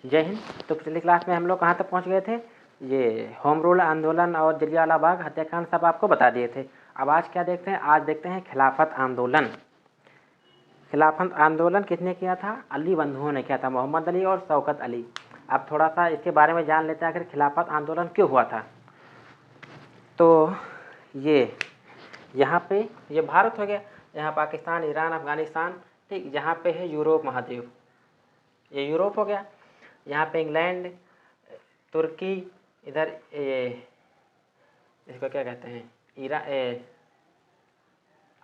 जय हिंद। तो पिछली क्लास में हम लोग कहाँ तक पहुँच गए थे? ये होम रूल आंदोलन और जलियांवाला बाग हत्याकांड सब आपको बता दिए थे। अब आज क्या देखते हैं? आज देखते हैं खिलाफत आंदोलन। खिलाफत आंदोलन किसने किया था? अली बंधुओं ने किया था, मोहम्मद अली और शौकत अली। अब थोड़ा सा इसके बारे में जान लेते हैं, आखिर खिलाफत आंदोलन क्यों हुआ था। तो ये यहाँ पे ये भारत हो गया, यहाँ पाकिस्तान, ईरान, अफगानिस्तान, ठीक। यहाँ पे है यूरोप महाद्वीप, ये यूरोप हो गया। यहाँ पे इंग्लैंड, तुर्की, इधर इसको क्या कहते हैं,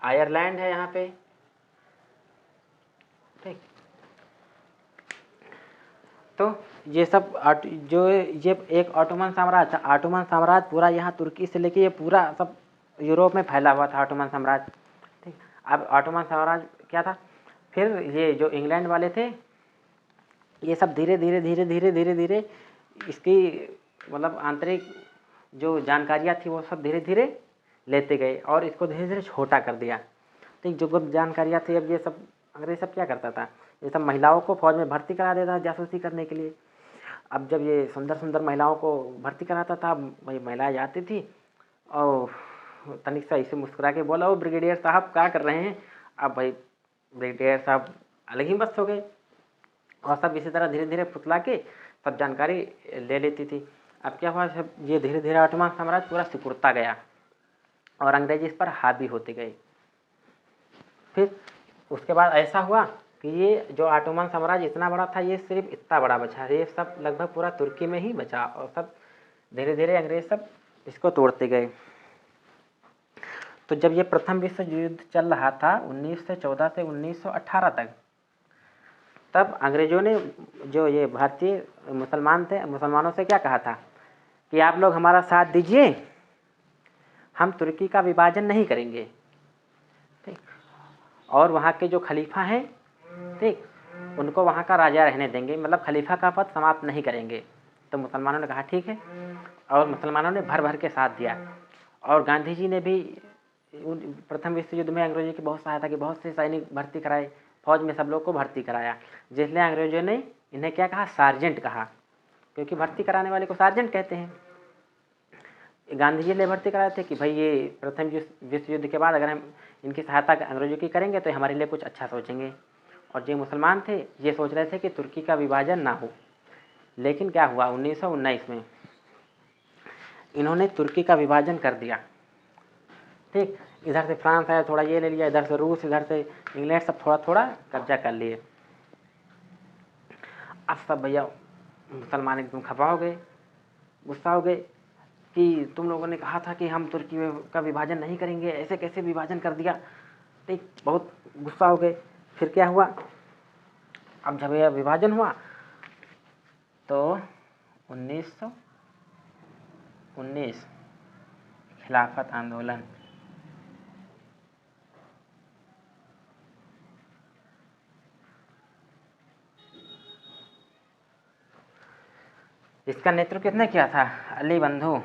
आयरलैंड है यहाँ पे, ठीक। तो ये सब जो ये एक ऑटोमन साम्राज्य था। ऑटोमन साम्राज्य पूरा यहाँ तुर्की से लेके ये पूरा सब यूरोप में फैला हुआ था, ऑटोमन साम्राज्य, ठीक। अब ऑटोमन साम्राज्य क्या था? फिर ये जो इंग्लैंड वाले थे, ये सब धीरे धीरे धीरे धीरे धीरे धीरे इसकी मतलब आंतरिक जो जानकारियाँ थी वो सब धीरे धीरे लेते गए और इसको धीरे धीरे छोटा कर दिया, ठीक। जो गुप्त जानकारियाँ थी, अब ये सब अंग्रेज सब क्या करता था, ये सब महिलाओं को फौज में भर्ती करा देता था जासूसी करने के लिए। अब जब ये सुंदर सुंदर महिलाओं को भर्ती कराता था, वही महिलाएं जाती थी और तनिक सा इसे मुस्कुरा के बोला, वो ब्रिगेडियर साहब क्या कर रहे हैं? अब भाई ब्रिगेडियर साहब अलग ही मस्त हो गए और सब इसी तरह धीरे धीरे फुसला के सब जानकारी ले लेती थी। अब क्या हुआ, सब ये धीरे धीरे ऑटोमन साम्राज्य पूरा सिकुड़ता गया और अंग्रेज इस पर हावी होते गए। फिर उसके बाद ऐसा हुआ कि ये जो ऑटोमन साम्राज्य इतना बड़ा था, ये सिर्फ इतना बड़ा बचा, ये सब लगभग पूरा तुर्की में ही बचा और सब धीरे धीरे अंग्रेज सब इसको तोड़ते गए। तो जब ये प्रथम विश्व युद्ध चल रहा था 1914 से 1918 तक, तब अंग्रेजों ने जो ये भारतीय मुसलमान थे, मुसलमानों से क्या कहा था कि आप लोग हमारा साथ दीजिए, हम तुर्की का विभाजन नहीं करेंगे, ठीक। और वहाँ के जो खलीफा हैं, ठीक, उनको वहाँ का राजा रहने देंगे, मतलब खलीफा का पद समाप्त नहीं करेंगे। तो मुसलमानों ने कहा ठीक है, और मुसलमानों ने भर भर के साथ दिया। और गांधी जी ने भी प्रथम विश्व युद्ध में अंग्रेजों की बहुत सहायता की, बहुत से सैनिक भर्ती कराए, फौज में सब लोग को भर्ती कराया, जिसलिए अंग्रेजों ने इन्हें क्या कहा? सार्जेंट कहा, क्योंकि भर्ती कराने वाले को सार्जेंट कहते हैं। गांधी जी ने भर्ती कराए थे कि भाई ये प्रथम विश्व युद्ध के बाद अगर हम इनकी सहायता अंग्रेजों की करेंगे तो हमारे लिए कुछ अच्छा सोचेंगे। और जो मुसलमान थे ये सोच रहे थे कि तुर्की का विभाजन ना हो। लेकिन क्या हुआ, 1919 में इन्होंने तुर्की का विभाजन कर दिया, ठीक। इधर से फ्रांस आया, थोड़ा ये ले लिया, इधर से रूस, इधर से इंग्लैंड, सब थोड़ा थोड़ा कब्जा कर लिए। अब सब भैया मुसलमान एकदम खफा हो गए, गुस्सा हो गए कि तुम लोगों ने कहा था कि हम तुर्की का विभाजन नहीं करेंगे, ऐसे कैसे विभाजन कर दिया, ठीक। बहुत गुस्सा हो गए। फिर क्या हुआ, अब जब यह विभाजन हुआ तो 1919 खिलाफत आंदोलन, इसका नेतृत्व किसने किया था? अली बंधु,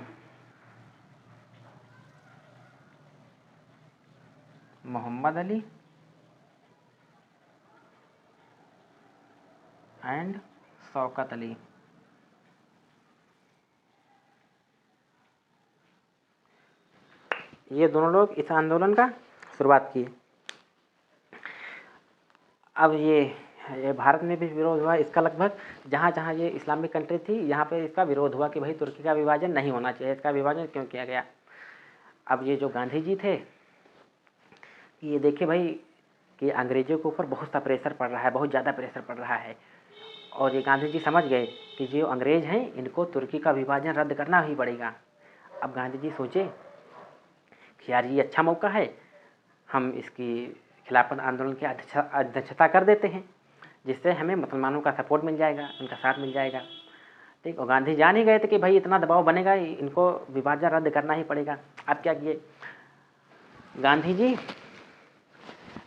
मोहम्मद अली एंड शौकत अली। ये दोनों लोग इस आंदोलन का शुरुआत किए। अब ये भारत में भी विरोध हुआ इसका, लगभग जहाँ जहाँ ये इस्लामिक कंट्री थी यहाँ पे इसका विरोध हुआ कि भाई तुर्की का विभाजन नहीं होना चाहिए, इसका विभाजन क्यों किया गया। अब ये जो गांधी जी थे, ये देखिए भाई कि अंग्रेजों के ऊपर बहुत सा प्रेशर पड़ रहा है, बहुत ज़्यादा प्रेशर पड़ रहा है, और ये गांधी जी समझ गए कि जो अंग्रेज हैं इनको तुर्की का विभाजन रद्द करना ही पड़ेगा। अब गांधी जी सोचे कि यार ये अच्छा मौका है, हम इसकी खिलाफत आंदोलन की अध्यक्षता कर देते हैं, जिससे हमें मुसलमानों का सपोर्ट मिल जाएगा, उनका साथ मिल जाएगा, ठीक। और गांधी जान ही गए थे कि भाई इतना दबाव बनेगा, इनको विभाजन रद्द करना ही पड़ेगा। अब क्या किए गांधी जी,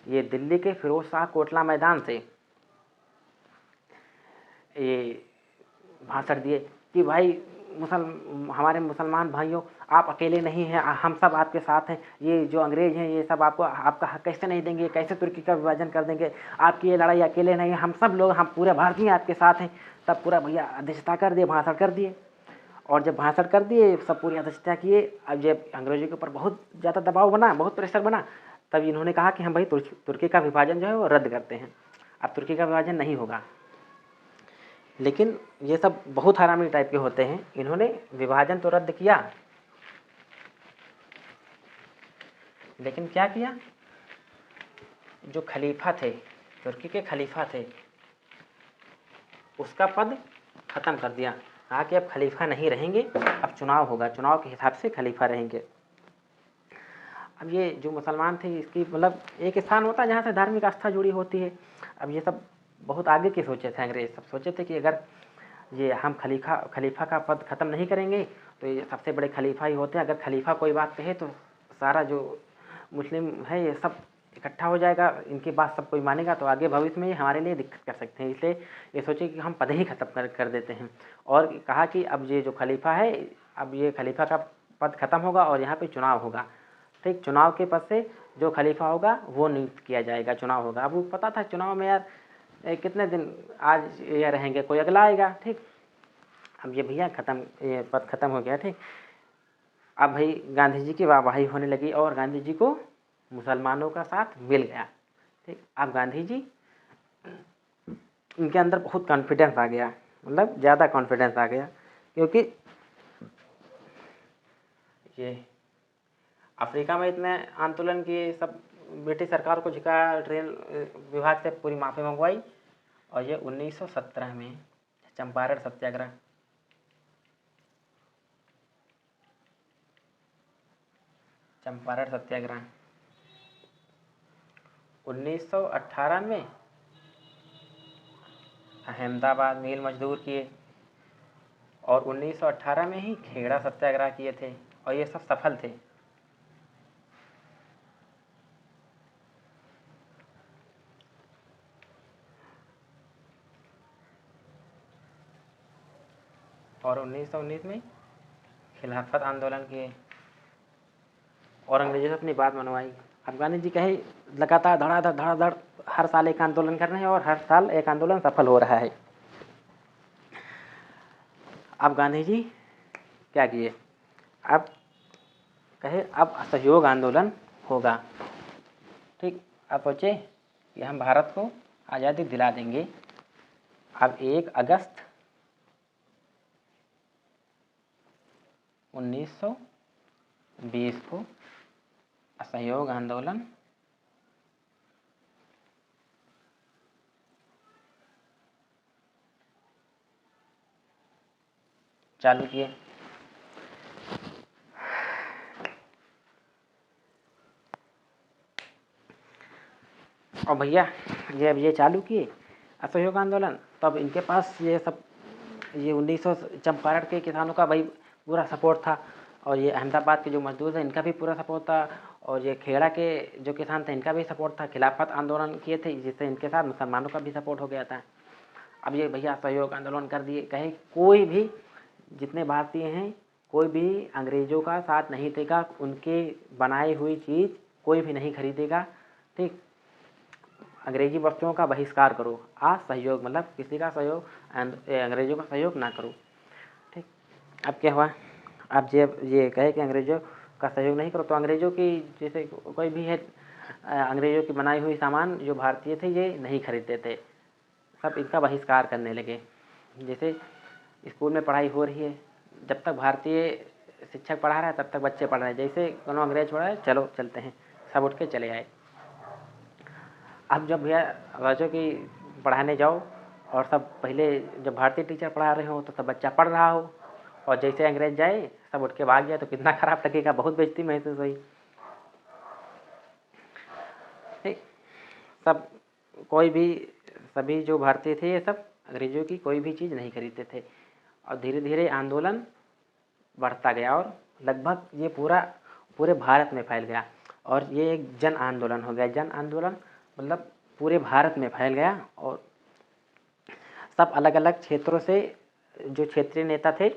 ये दिल्ली के फिरोज शाह कोटला मैदान से ये भाषण दिए कि भाई हमारे मुसलमान भाइयों, आप अकेले नहीं हैं, हम सब आपके साथ हैं। ये जो अंग्रेज हैं ये सब आपको आपका हक कैसे नहीं देंगे, कैसे तुर्की का विभाजन कर देंगे, आपकी ये लड़ाई अकेले नहीं है, हम सब लोग, हम पूरे भारतीय आपके साथ हैं। तब पूरा भैया अध्यक्षता कर दिए, भाषण कर दिए। और जब भाषण कर दिए, सब पूरी अध्यक्षता किए। अब जब अंग्रेजों के ऊपर बहुत ज़्यादा दबाव बना, बहुत प्रेशर बना, तब इन्होंने कहा कि हम भाई तुर्की का विभाजन जो है वो रद्द करते हैं, अब तुर्की का विभाजन नहीं होगा। लेकिन ये सब बहुत हरामी टाइप के होते हैं। इन्होंने विभाजन तो रद्द किया, लेकिन क्या किया, जो खलीफा थे, तुर्की के खलीफा थे, उसका पद ख़त्म कर दिया। कहा कि अब खलीफा नहीं रहेंगे, अब चुनाव होगा, चुनाव के हिसाब से खलीफा रहेंगे। अब ये जो मुसलमान थे, इसकी मतलब एक स्थान होता है जहाँ से धार्मिक आस्था जुड़ी होती है। अब ये सब बहुत आगे के सोचे थे अंग्रेज, सब सोचे थे कि अगर ये हम खलीफा का पद ख़त्म नहीं करेंगे तो ये सबसे बड़े खलीफा ही होते हैं। अगर खलीफा कोई बात कहे तो सारा जो मुस्लिम है ये सब इकट्ठा हो जाएगा, इनकी बात सब कोई मानेगा, तो आगे भविष्य में ये हमारे लिए दिक्कत कर सकते हैं। इसलिए ये सोचे कि हम पद ही ख़त्म कर देते हैं। और कहा कि अब ये जो खलीफा है, अब ये खलीफा का पद ख़त्म होगा और यहाँ पे चुनाव होगा। ठीक, चुनाव के पद से जो खलीफा होगा वो नियुक्त किया जाएगा, चुनाव होगा। अब वो पता था चुनाव में यार कितने दिन आज ये रहेंगे, कोई अगला आएगा। ठीक, अब ये भैया ये पद ख़त्म हो गया। ठीक, अब भाई गांधी जी की वाहवाही होने लगी और गांधी जी को मुसलमानों का साथ मिल गया। ठीक, अब गांधी जी, उनके अंदर बहुत कॉन्फिडेंस आ गया, मतलब ज़्यादा कॉन्फिडेंस आ गया, क्योंकि ये अफ्रीका में इतने आंदोलन किए, सब ब्रिटिश सरकार को झुका, ट्रेन विभाग से पूरी माफ़ी मंगवाई। और ये 1917 में चंपारण सत्याग्रह, चंपारण सत्याग्रह 1918 में अहमदाबाद मिल मजदूर किए, और 1918 में ही खेड़ा सत्याग्रह किए थे, और ये सब सफल थे। और 1919 में खिलाफत आंदोलन किए और अंग्रेजों से अपनी बात मनवाई। अब गांधी जी कहे लगातार धड़ाधड़ हर साल एक आंदोलन कर रहे हैं और हर साल एक आंदोलन सफल हो रहा है। अब गांधी जी क्या किए, अब कहे अब असहयोग आंदोलन होगा। ठीक, अब सोचे कि हम भारत को आज़ादी दिला देंगे। अब 1 अगस्त 1920 को असहयोग आंदोलन चालू किए। और भैया अब ये चालू किए असहयोग आंदोलन, तब इनके पास ये सब, ये 1900 चंपारण के किसानों का भाई पूरा सपोर्ट था, और ये अहमदाबाद के जो मजदूर थे इनका भी पूरा सपोर्ट था, और ये खेड़ा के जो किसान थे इनका भी सपोर्ट था। खिलाफत आंदोलन किए थे, जिससे इनके साथ मुसलमानों का भी सपोर्ट हो गया था। अब ये भैया असहयोग आंदोलन कर दिए, कहे कोई भी, जितने भारतीय हैं, कोई भी अंग्रेज़ों का साथ नहीं देगा, उनके बनाई हुई चीज़ कोई भी नहीं खरीदेगा। ठीक, अंग्रेजी वस्तुओं का बहिष्कार करो, असहयोग मतलब किसी का सहयोग, अंग्रेज़ों का सहयोग ना करो। ठीक, अब क्या हुआ, अब जब ये कहे कि अंग्रेज़ों का सहयोग नहीं करो, तो अंग्रेज़ों की जैसे कोई भी है, अंग्रेज़ों की बनाई हुई सामान जो भारतीय थे ये नहीं खरीदते थे, सब इनका बहिष्कार करने लगे। जैसे स्कूल में पढ़ाई हो रही है, जब तक भारतीय शिक्षक पढ़ा रहा है तब तक बच्चे पढ़ रहे हैं, जैसे कोनो अंग्रेज पढ़ा है चलो चलते हैं, सब उठ के चले आए। अब जब भैया अंग्रेजों की पढ़ाने जाओ और सब, पहले जब भारतीय टीचर पढ़ा रहे हो तो सब बच्चा पढ़ रहा हो, और जैसे अंग्रेज जाए सब उठ के भाग जाए, तो कितना खराब लगेगा, बहुत बेइज्जती महसूस हुई। ठीक, सब कोई भी, सभी जो भारतीय थे ये सब अंग्रेजों की कोई भी चीज़ नहीं खरीदते थे, और धीरे धीरे आंदोलन बढ़ता गया और लगभग ये पूरे भारत में फैल गया, और ये एक जन आंदोलन हो गया। जन आंदोलन मतलब पूरे भारत में फैल गया, और सब अलग अलग क्षेत्रों से जो क्षेत्रीय नेता थे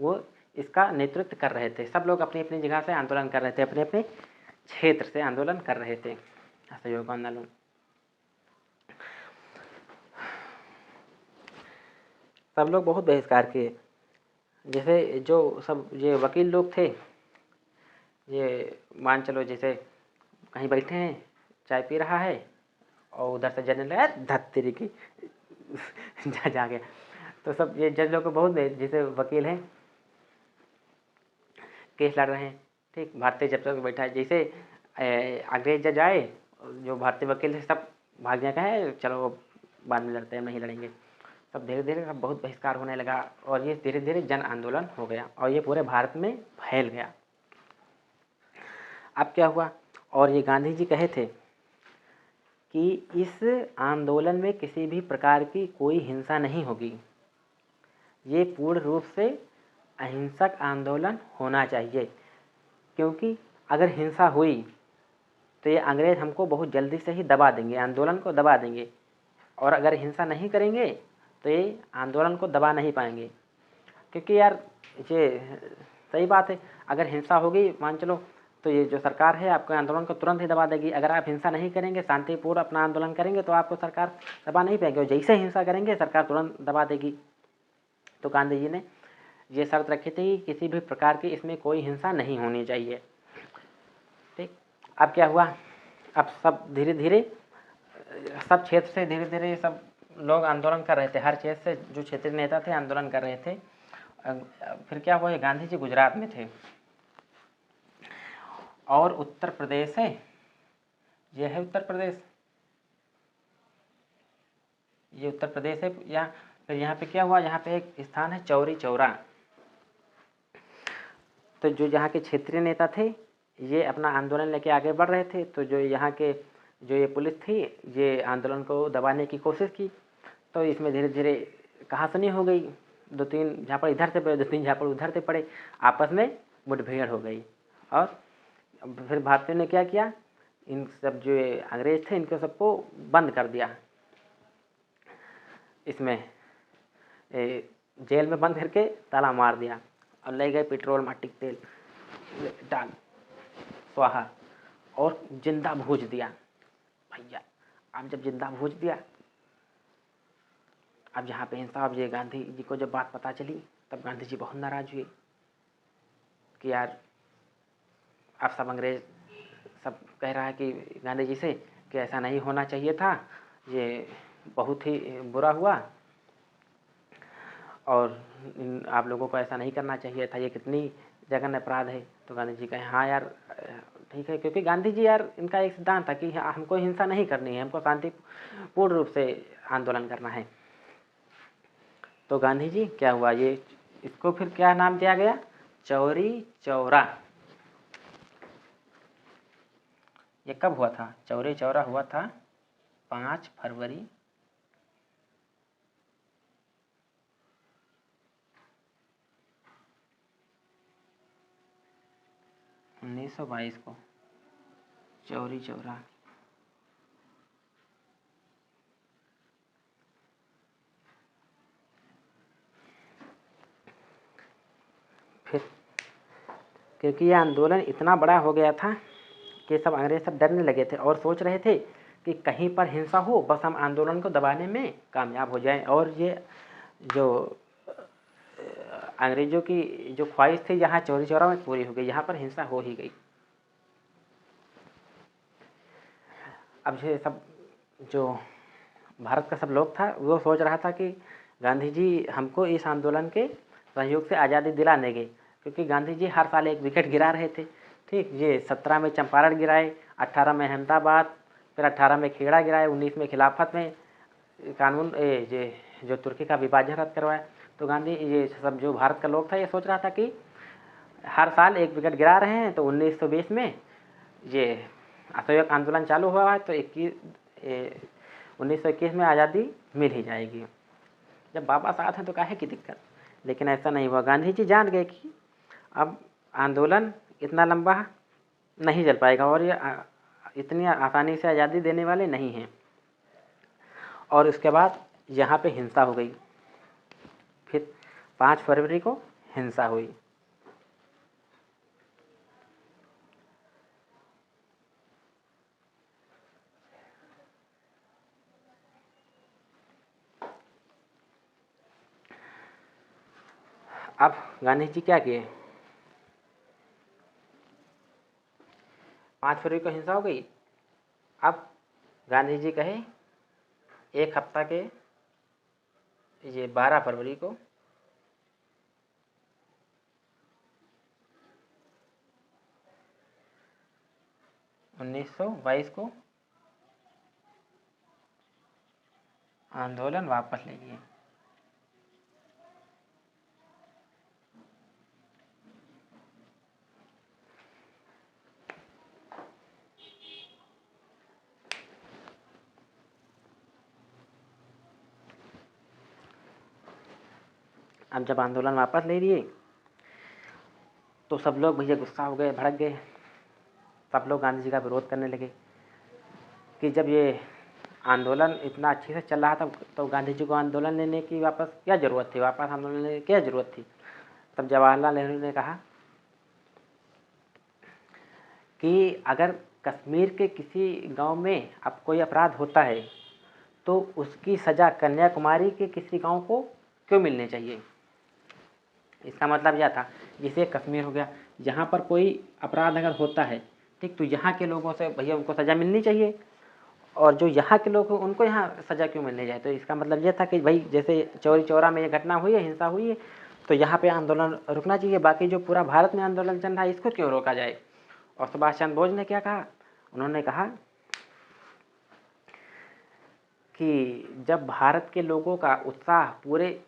वो इसका नेतृत्व कर रहे थे। सब लोग अपनी अपनी जगह से आंदोलन कर रहे थे, अपने अपने क्षेत्र से आंदोलन कर रहे थे, असहयोग आंदोलन। सब लोग बहुत बहिष्कार किए। जैसे जो सब ये वकील लोग थे, ये मान चलो जैसे कहीं बैठे हैं, चाय पी रहा है और उधर से जज ने लगा धत्तेरी की जज आ गया। तो सब ये जज लोग को बहुत, जैसे वकील हैं केस लड़ रहे हैं, ठीक, भारतीय जज तक बैठा है, जैसे अंग्रेज जज आए, जो भारतीय वकील थे सब भाग गया, कहे चलो बाद में लड़ते हैं, नहीं लड़ेंगे। सब धीरे धीरे सब बहुत बहिष्कार होने लगा और ये धीरे धीरे जन आंदोलन हो गया और ये पूरे भारत में फैल गया। अब क्या हुआ, और ये गांधी जी कहे थे कि इस आंदोलन में किसी भी प्रकार की कोई हिंसा नहीं होगी, ये पूर्ण रूप से अहिंसक आंदोलन होना चाहिए, क्योंकि अगर हिंसा हुई तो ये अंग्रेज हमको बहुत जल्दी से ही दबा देंगे, आंदोलन को दबा देंगे, और अगर हिंसा नहीं करेंगे तो ये आंदोलन को दबा नहीं पाएंगे। क्योंकि यार ये सही बात है, अगर हिंसा होगी मान चलो तो ये जो सरकार है आपके आंदोलन को तुरंत ही दबा देगी। अगर आप हिंसा नहीं करेंगे, शांतिपूर्ण अपना आंदोलन करेंगे तो आपको सरकार दबा नहीं पाएगी, और जैसे हिंसा करेंगे सरकार तुरंत दबा देगी। तो गांधी जी ने ये शर्त रखी थी कि किसी भी प्रकार की इसमें कोई हिंसा नहीं होनी चाहिए, ठीक। अब क्या हुआ, अब सब धीरे धीरे सब क्षेत्र से धीरे धीरे सब लोग आंदोलन कर रहे थे, हर क्षेत्र से जो क्षेत्रीय नेता थे आंदोलन कर रहे थे। फिर क्या हुआ, गांधी जी गुजरात में थे और उत्तर प्रदेश है, ये है उत्तर प्रदेश, ये उत्तर प्रदेश है। यहाँ फिर यहाँ पे क्या हुआ, यहाँ पे एक स्थान है चौरी चौरा। तो जो यहाँ के क्षेत्रीय नेता थे ये अपना आंदोलन लेके आगे बढ़ रहे थे, तो जो यहाँ के जो ये पुलिस थी ये आंदोलन को दबाने की कोशिश की। तो इसमें धीरे धीरे कहासुनी हो गई, 2-3 झापड़ इधर से पड़े, 2-3 झापड़ उधर से पड़े, आपस में मुठभेड़ हो गई। और फिर भारतीयों ने क्या किया, इन सब जो अंग्रेज थे इनको सबको बंद कर दिया, इसमें जेल में बंद करके ताला मार दिया और ले गए पेट्रोल मट्टी तेल डाल स्वाहा और जिंदा भूज दिया। भैया अब जब जिंदा भूज दिया, अब यहाँ पे साहब ये गांधी जी को जब बात पता चली तब गांधी जी बहुत नाराज हुए कि यार अब सब अंग्रेज सब कह रहा है कि गांधी जी से कि ऐसा नहीं होना चाहिए था, ये बहुत ही बुरा हुआ और आप लोगों को ऐसा नहीं करना चाहिए था, ये कितनी जघन्य अपराध है। तो गांधी जी कहे हाँ यार ठीक है, क्योंकि गांधी जी यार इनका एक सिद्धांत था कि हमको हिंसा नहीं करनी है, हमको शांतिपूर्ण रूप से आंदोलन करना है। तो गांधी जी क्या हुआ, ये इसको फिर क्या नाम दिया गया, चौरी चौरा। ये कब हुआ था, चौरी चौरा हुआ था 5 फरवरी 1922 को, चौरी चौरा। फिर क्योंकि ये आंदोलन इतना बड़ा हो गया था कि सब अंग्रेज सब डरने लगे थे और सोच रहे थे कि कहीं पर हिंसा हो बस हम आंदोलन को दबाने में कामयाब हो जाएं, और ये जो अंग्रेजों की जो ख्वाहिश थी यहाँ चौरी चौरा में पूरी हो गई, यहाँ पर हिंसा हो ही गई। अब ये सब जो भारत का सब लोग था वो सोच रहा था कि गांधी जी हमको इस आंदोलन के सहयोग से आज़ादी दिला देंगे, क्योंकि गांधी जी हर साल एक विकेट गिरा रहे थे, ठीक। ये 17 में चंपारण गिराए, 18 में अहमदाबाद, फिर 18 में खेड़ा गिराए, 19 में खिलाफत में कानून ये जो तुर्की का विभाजन रद्द करवाया। तो गांधी ये सब जो भारत का लोग था ये सोच रहा था कि हर साल एक विकेट गिरा रहे हैं, तो 1920 में ये असहयोग आंदोलन चालू हुआ है तो 1921 में आज़ादी मिल ही जाएगी। जब बाबा साथ हैं तो काहे की दिक्कत। लेकिन ऐसा नहीं हुआ, गांधी जी जान गए कि अब आंदोलन इतना लंबा नहीं चल पाएगा और ये इतनी आसानी से आज़ादी देने वाले नहीं हैं। और उसके बाद यहाँ पे हिंसा हो गई, फिर 5 फरवरी को हिंसा हुई। अब गांधी जी क्या किए, 5 फरवरी को हिंसा हो गई। अब गांधी जी कहे एक हफ्ता के ये 12 फरवरी को 1922 को आंदोलन वापस ले लिए। अब जब आंदोलन वापस ले लिए तो सब लोग भैया गुस्सा हो गए, भड़क गए। सब लोग गांधी जी का विरोध करने लगे कि जब ये आंदोलन इतना अच्छे से चल रहा था तो गांधी जी को आंदोलन लेने की वापस क्या ज़रूरत थी, वापस आंदोलन लेने की क्या ज़रूरत थी। तब जवाहरलाल नेहरू ने कहा कि अगर कश्मीर के किसी गांव में अब कोई अपराध होता है तो उसकी सज़ा कन्याकुमारी के किसी गांव को क्यों मिलनी चाहिए। इसका मतलब यह था, जैसे कश्मीर हो गया, जहाँ पर कोई अपराध अगर होता है, ठीक, तो यहाँ के लोगों से भैया उनको सज़ा मिलनी चाहिए, और जो यहाँ के लोग हैं उनको यहाँ सज़ा क्यों मिलनी चाहिए। तो इसका मतलब ये था कि भाई जैसे चौरी चौरा में ये घटना हुई है, हिंसा हुई है, तो यहाँ पे आंदोलन रुकना चाहिए, बाकी जो पूरा भारत में आंदोलन चल रहा है इसको क्यों रोका जाए। और सुभाष चंद्र बोस ने क्या कहा, उन्होंने कहा कि जब भारत के लोगों का उत्साह पूरे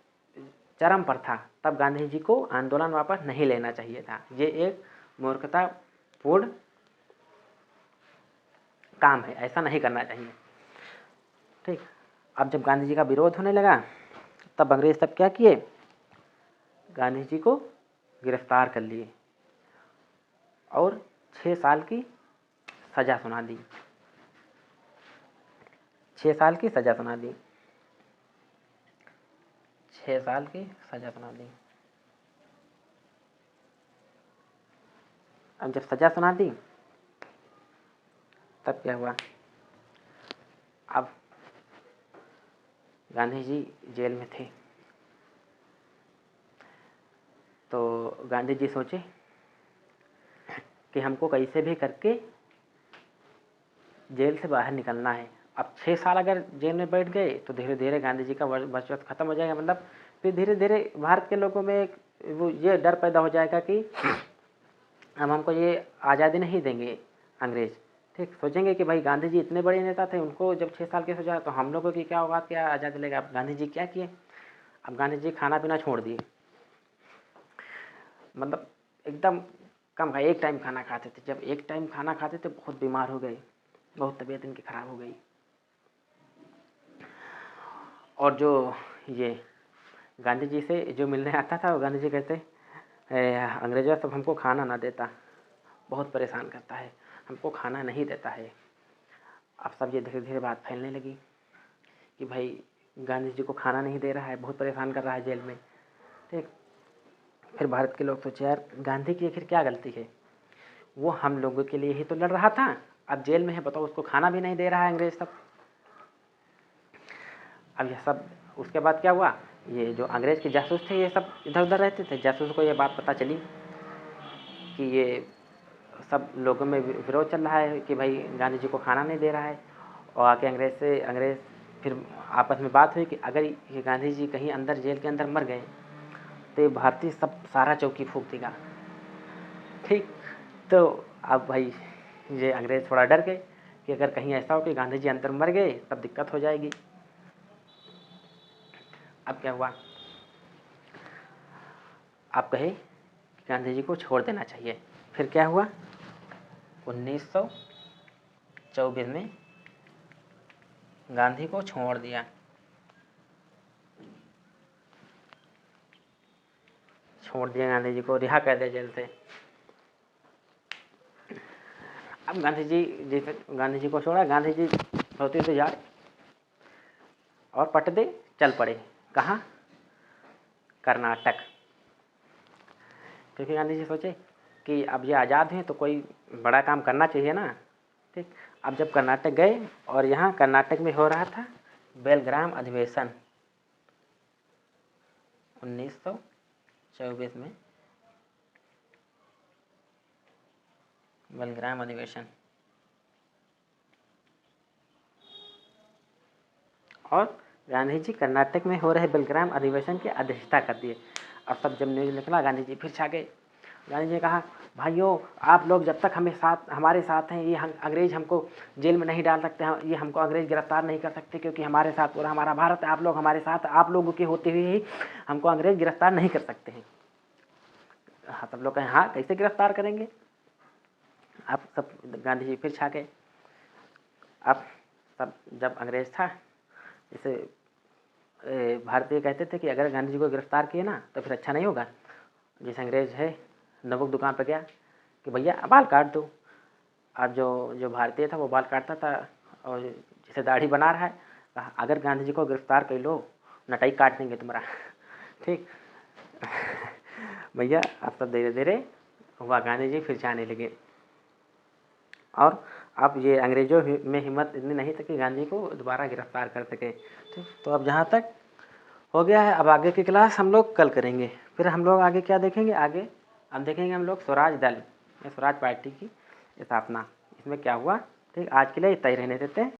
चरम पर था तब गांधी जी को आंदोलन वापस नहीं लेना चाहिए था। ये एक मूर्खतापूर्ण काम है, ऐसा नहीं करना चाहिए। ठीक, अब जब गांधी जी का विरोध होने लगा तब अंग्रेज तब क्या किए, गांधी जी को गिरफ्तार कर लिए और 6 साल की सज़ा सुना दी। 6 साल की सज़ा सुना दी। 6 साल की सज़ा सुना दी। अब जब सज़ा सुना दी तब क्या हुआ, अब गांधी जी जेल में थे। तो गांधी जी सोचे कि हमको कैसे भी करके जेल से बाहर निकलना है। अब 6 साल अगर जेल में बैठ गए तो धीरे धीरे गांधी जी का वर्चस्व खत्म हो जाएगा, मतलब फिर धीरे धीरे भारत के लोगों में वो ये डर पैदा हो जाएगा कि अब हमको ये आज़ादी नहीं देंगे अंग्रेज। ठीक, सोचेंगे कि भाई गांधी जी इतने बड़े नेता थे, उनको जब 6 साल की सजा तो हम लोगों की क्या होगा, क्या आज़ादी लेगा। अब गांधी जी क्या किए, अब गांधी जी खाना पीना छोड़ दिए, मतलब एकदम कम खाए, एक टाइम खाना खाते थे। जब एक टाइम खाना खाते थे बहुत बीमार हो गए, बहुत तबीयत इनकी खराब हो गई। और जो ये गांधी जी से जो मिलने आता था वो गांधी जी कहते अंग्रेजों सब हमको खाना ना देता, बहुत परेशान करता है, हमको खाना नहीं देता है। अब सब ये धीरे धीरे बात फैलने लगी कि भाई गांधी जी को खाना नहीं दे रहा है, बहुत परेशान कर रहा है जेल में। ठीक, फिर भारत के लोग सोचे यार गांधी की आखिर क्या गलती है, वो हम लोगों के लिए ही तो लड़ रहा था, अब जेल में है, बताओ उसको खाना भी नहीं दे रहा है अंग्रेज सब। अब यह सब उसके बाद क्या हुआ, ये जो अंग्रेज के जासूस थे ये सब इधर उधर रहते थे, जासूस को ये बात पता चली कि ये सब लोगों में विरोध चल रहा है कि भाई गांधी जी को खाना नहीं दे रहा है। और आके अंग्रेज फिर आपस में बात हुई कि अगर ये गांधी जी कहीं अंदर जेल के अंदर मर गए तो ये भारतीय सब सारा चौकी फूंक देगा। ठीक, तो अब भाई ये अंग्रेज थोड़ा डर गए कि अगर कहीं ऐसा हो कि गांधी जी अंदर मर गए तब दिक्कत हो जाएगी। अब क्या हुआ, आप कहे कि गांधी जी को छोड़ देना चाहिए। फिर क्या हुआ, 1924 में गांधी को छोड़ दिया। गांधी जी को रिहा कर दिया जेल से। अब गांधी जी को छोड़ा, गांधी जी धोती से जाए और पट दे चल पड़े। कहाँ, कर्नाटक। क्योंकि गांधी जी सोचे कि अब ये आज़ाद हैं तो कोई बड़ा काम करना चाहिए ना। ठीक, अब जब कर्नाटक गए और यहाँ कर्नाटक में हो रहा था बेलग्राम अधिवेशन 1924 में, बेलग्राम अधिवेशन, और गांधी जी कर्नाटक में हो रहे बेलग्राम अधिवेशन की अध्यक्षता कर दिए। और तब जब न्यूज़ निकला गांधी जी फिर छा गए। गांधी जी ने कहा भाइयों आप लोग जब तक हमारे साथ हैं ये अंग्रेज हमको जेल में नहीं डाल सकते हैं, ये हमको अंग्रेज गिरफ्तार नहीं कर सकते क्योंकि हमारे साथ पूरा हमारा भारत है, आप लोग हमारे साथ, आप लोगों के होते हुए ही हमको अंग्रेज गिरफ्तार नहीं कर सकते हैं। हाँ, सब लोग कहें हाँ कैसे गिरफ्तार करेंगे। अब सब गांधी जी फिर छा गए। अब तब जब अंग्रेज था जैसे भारतीय कहते थे कि अगर गांधी जी को गिरफ्तार किए ना तो फिर अच्छा नहीं होगा। जैसे अंग्रेज है नमक दुकान पर गया कि भैया बाल काट दो। अब जो भारतीय था वो बाल काटता था और जैसे दाढ़ी बना रहा है, कहा अगर गांधी जी को गिरफ्तार कर लो नटाई काट देंगे तुम्हारा। ठीक। भैया अब तब धीरे धीरे हुआ, गांधी जी फिर जाने लगे। और अब ये अंग्रेजों में हिम्मत इतनी नहीं थी कि गांधी को दोबारा गिरफ्तार कर सके। ठीक, तो अब जहाँ तक हो गया है, अब आगे की क्लास हम लोग कल करेंगे। फिर हम लोग आगे क्या देखेंगे, आगे अब देखेंगे हम लोग स्वराज दल या स्वराज पार्टी की स्थापना, इसमें क्या हुआ। ठीक, आज के लिए इतना ही रहने देते हैं।